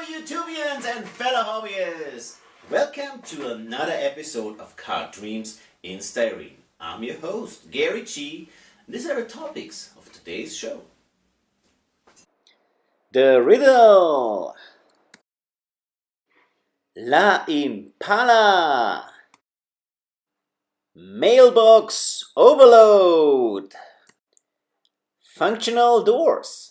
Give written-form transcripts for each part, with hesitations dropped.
YouTubians and fellow hobbyists! Welcome to another episode of Car Dreams in Styrene. I'm your host, Gary G. These are the topics of today's show. The riddle. La Impala. Mailbox overload. Functional doors.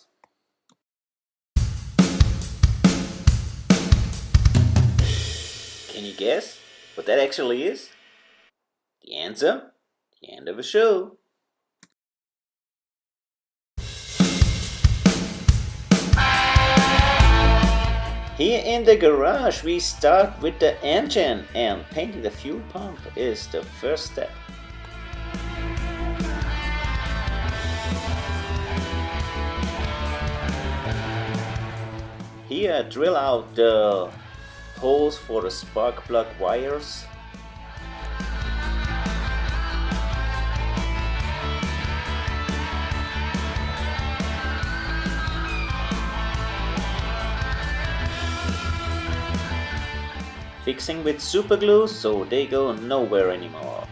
Can you guess what that actually is? The answer? The end of the show. Here in the garage we start with the engine, and painting the fuel pump is the first step. Here I drill out the holes for the spark plug wires. Fixing with super glue so they go nowhere anymore.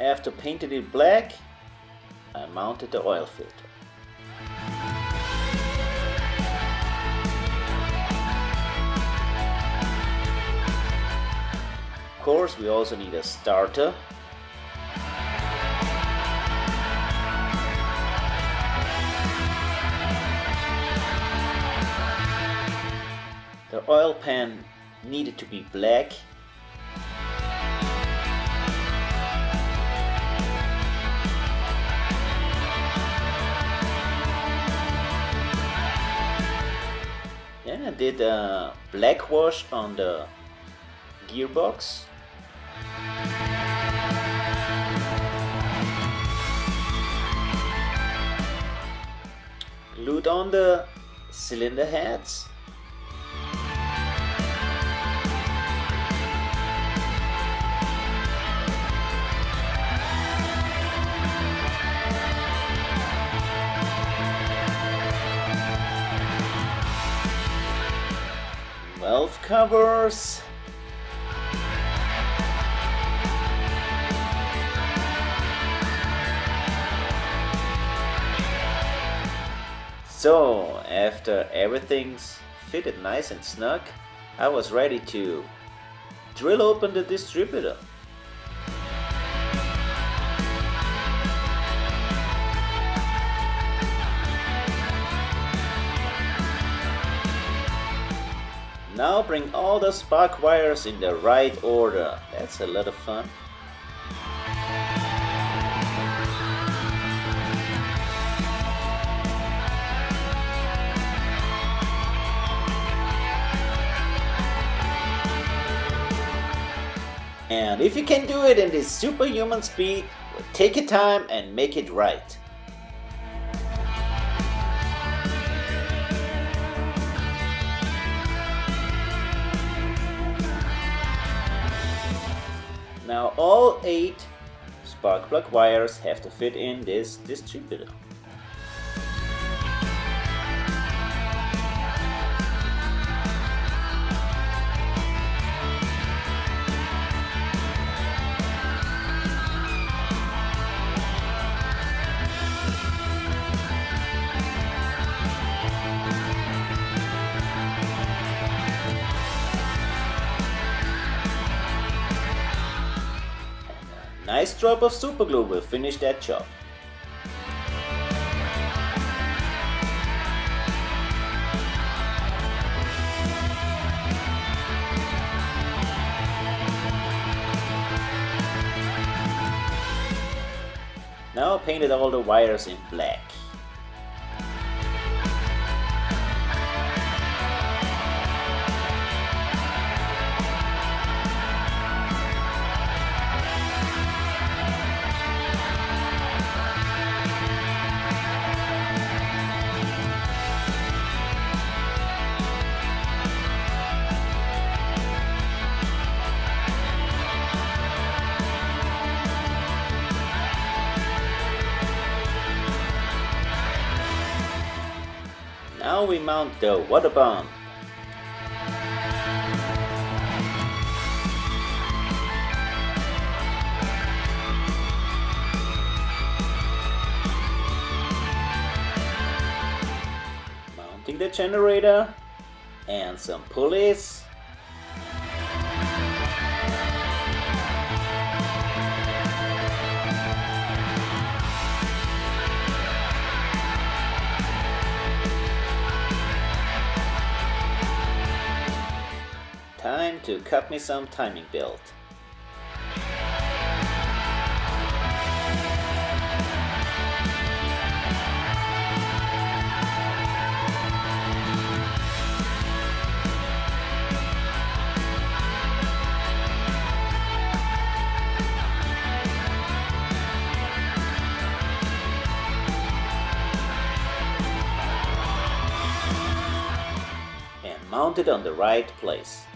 After painting it black, I mounted the oil filter. Of course, we also need a starter. The oil pan needed to be black. Then I did a black wash on the gearbox. Glued on the cylinder heads. Valve covers. So, after everything's fitted nice and snug, I was ready to drill open the distributor. Now bring all the spark wires in the right order. That's a lot of fun. And if you can do it in this superhuman speed, take your time and make it right. Now all 8 spark plug wires have to fit in this distributor. Nice drop of super glue will finish that job. Now I painted all the wires in black. now we mount the water pump. Mounting the generator and some pulleys. Time to cut me some timing belt. And mount it on the right place.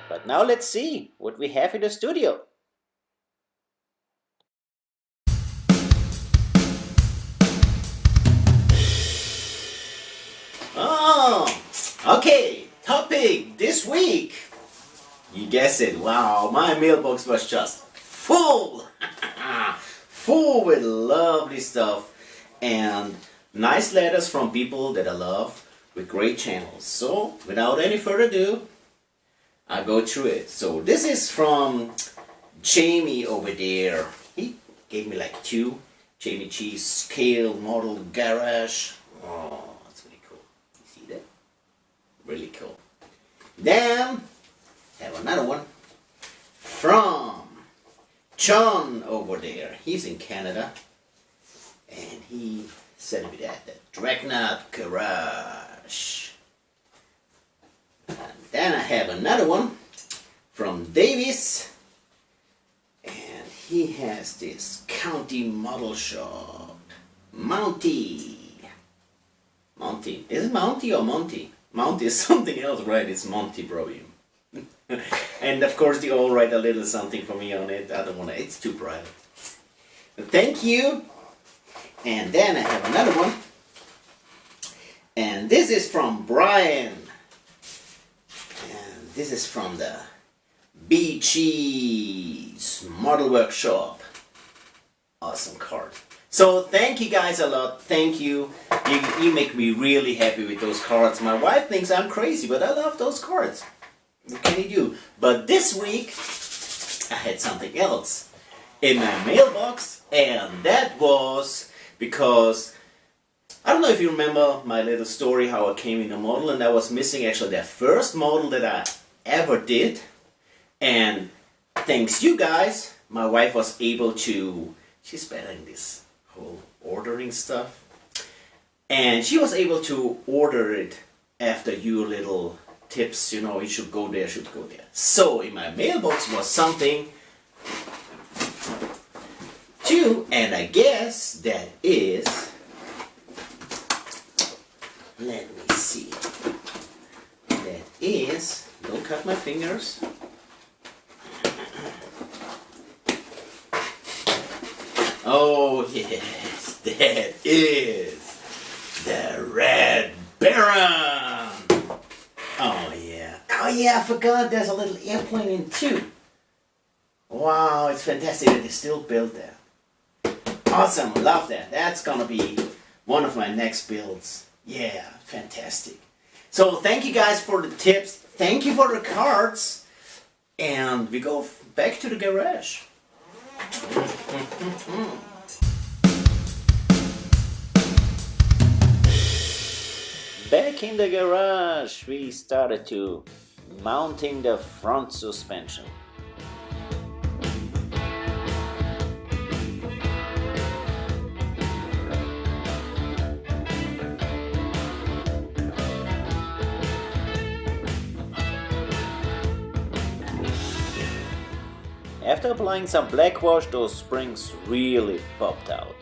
But now let's see what we have in the studio. Oh, okay, topic this week. You guessed it, wow, my mailbox was just full. Full with lovely stuff and nice letters from people that I love with great channels. So, without any further ado, I'll go through it. So, this is from Jamie over there. He gave me like 2 Jamie Cheese scale model garage. Oh, that's really cool. You see that? Really cool. Then, I have another one from John over there. He's in Canada. And he sent me that, the Dreadnought Garage. And then I have another one from Davis. And he has this County Model Shop. Monty. Monty. Is it Monty or Monty? Monty is something else, right? It's Monty probably. And of course they all write a little something for me on it. I don't want to, it's too private. But thank you. And then I have another one. And this is from Brian. And this is from the BG's Model Workshop. Awesome card. So thank you guys a lot. Thank you. You make me really happy with those cards. My wife thinks I'm crazy, but I love those cards. What can you do? But this week, I had something else in my mailbox, and that was because, I don't know if you remember my little story how I came in a model, and I was missing actually the first model that I ever did. And thanks you guys, my wife was able to, she's better in this whole ordering stuff, and she was able to order it after your little tips, you know, you should go there, should go there. So in my mailbox was something too, and I guess that is, let me see, that is, don't cut my fingers, oh yes, that is the Red Baron. Oh yeah. Oh yeah, I forgot there's a little airplane in too. Wow, it's fantastic that they still built that. Awesome, love that. That's gonna be one of my next builds. Yeah, fantastic. So thank you guys for the tips. Thank you for the cards. And we go back to the garage. Back in the garage, we started to mounting the front suspension. After applying some black wash, those springs really popped out.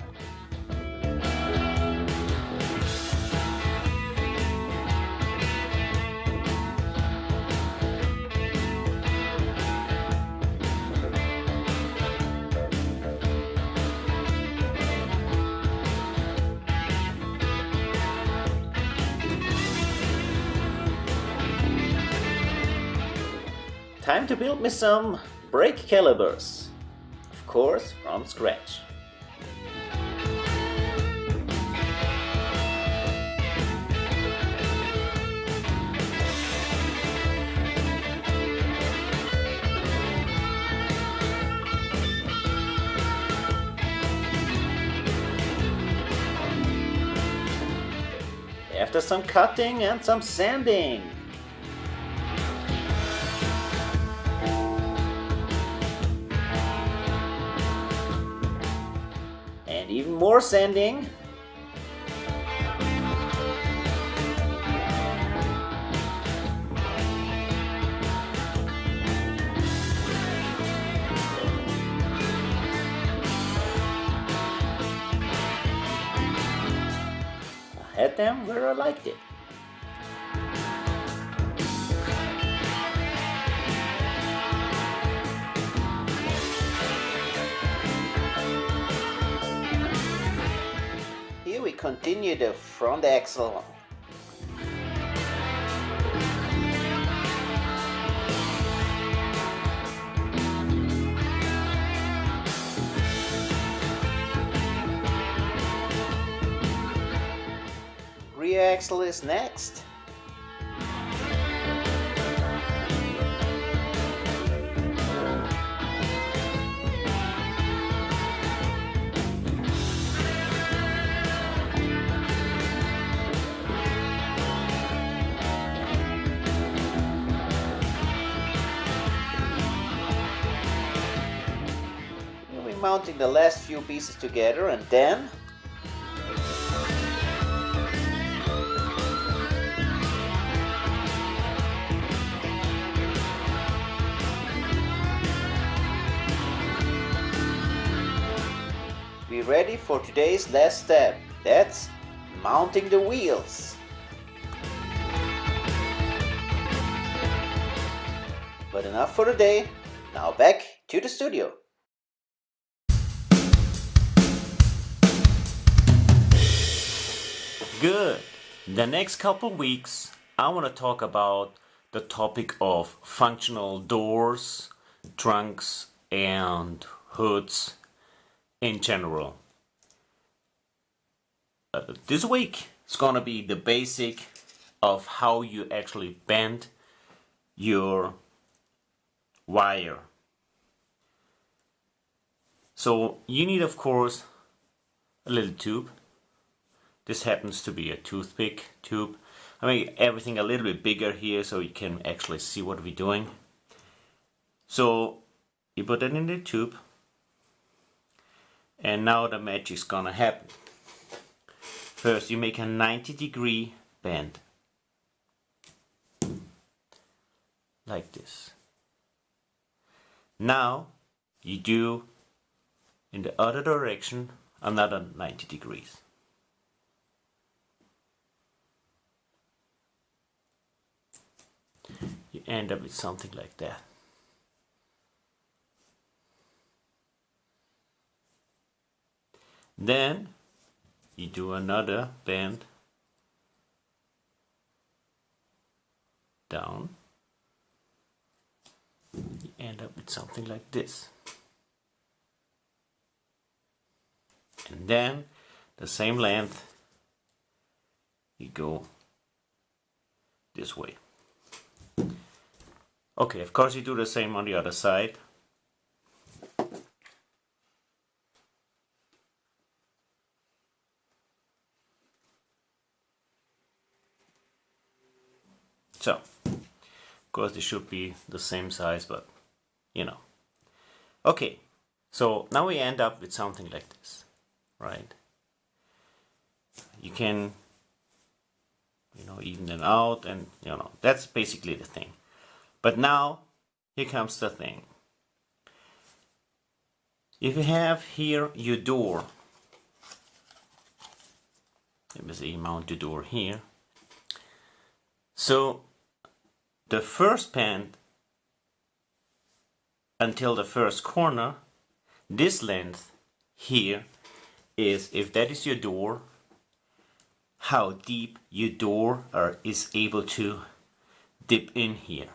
Time to build me some brake calipers, of course from scratch. After some cutting and some sanding, and even more sanding, I had them where I liked it. Here we continue the front axle. Rear axle is next. We're mounting the last few pieces together, and then we're ready for today's last step. That's mounting the wheels. But enough for today. Now back to the studio. Good. The next couple weeks I want to talk about the topic of functional doors, trunks and hoods in general. This week is gonna be the basic of how you actually bend your wire. So you need, of course, a little tube. This happens to be a toothpick tube. I make everything a little bit bigger here so you can actually see what we're doing. So you put it in the tube, and now the magic's gonna happen. First you make a 90-degree bend, like this. Now you do in the other direction another 90 degrees. You end up with something like that. Then you do another bend down. You end up with something like this. And then the same length, you go this way. Okay, of course you do the same on the other side. So, of course this should be the same size, but you know. Okay, so now we end up with something like this, right? You can, even them out, and that's basically the thing. But now, here comes the thing. If you have here your door, let me see, mount the door here. So the first band until the first corner, this length here is, if that is your door, how deep your door is able to dip in here.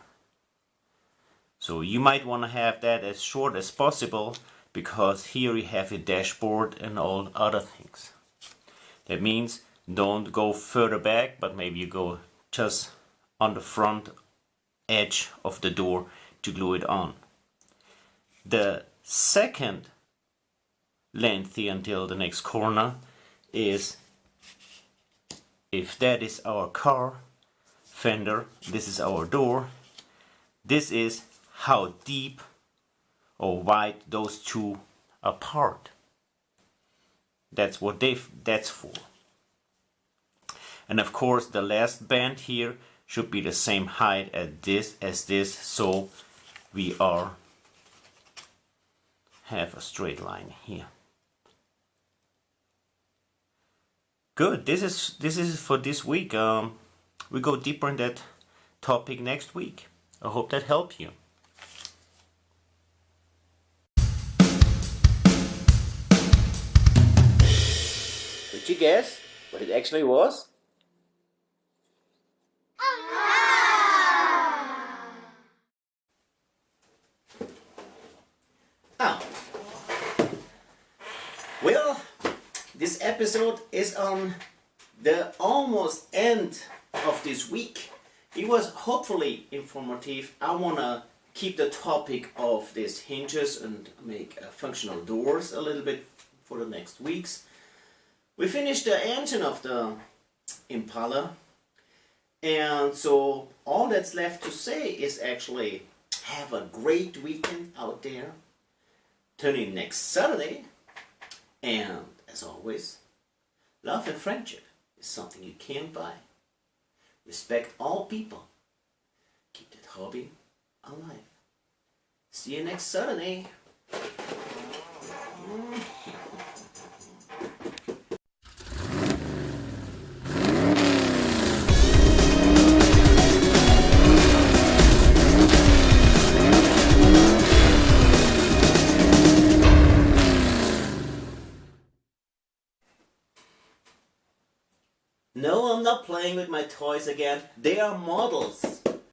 So you might want to have that as short as possible, because here you have your dashboard and all other things. That means don't go further back, but maybe you go just on the front edge of the door to glue it on. The second length here until the next corner is, if that is our car fender, this is our door, this is how deep or wide those two apart. That's what that's for. And of course the last band here should be the same height as this, so we have a straight line here. Good. This is for this week. We go deeper in that topic next week. I hope that helped you. Did you guess what it actually was? Oh. Well, this episode is on the almost end of this week. It was hopefully informative. I want to keep the topic of these hinges and make functional doors a little bit for the next weeks. We finished the engine of the Impala, and so all that's left to say is actually have a great weekend out there. Tune in next Saturday, and as always, love and friendship is something you can't buy. Respect all people. Keep that hobby alive. See you next Saturday. No, I'm not playing with my toys again. They are models.